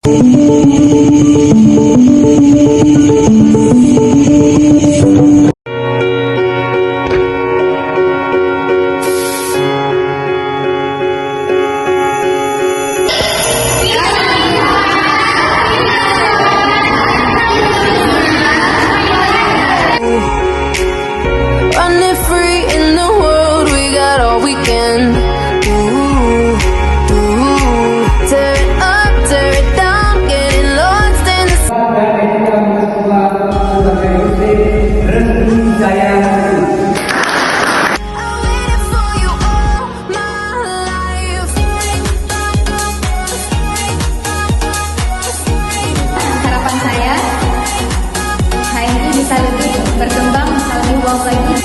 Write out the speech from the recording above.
Running free in the world, we got all weekend. Tear it up, tear it down, getting lost in the I waited for you all my life. Harapan saya HMI bisa lebih berkembang, bisa lebih wow lagi.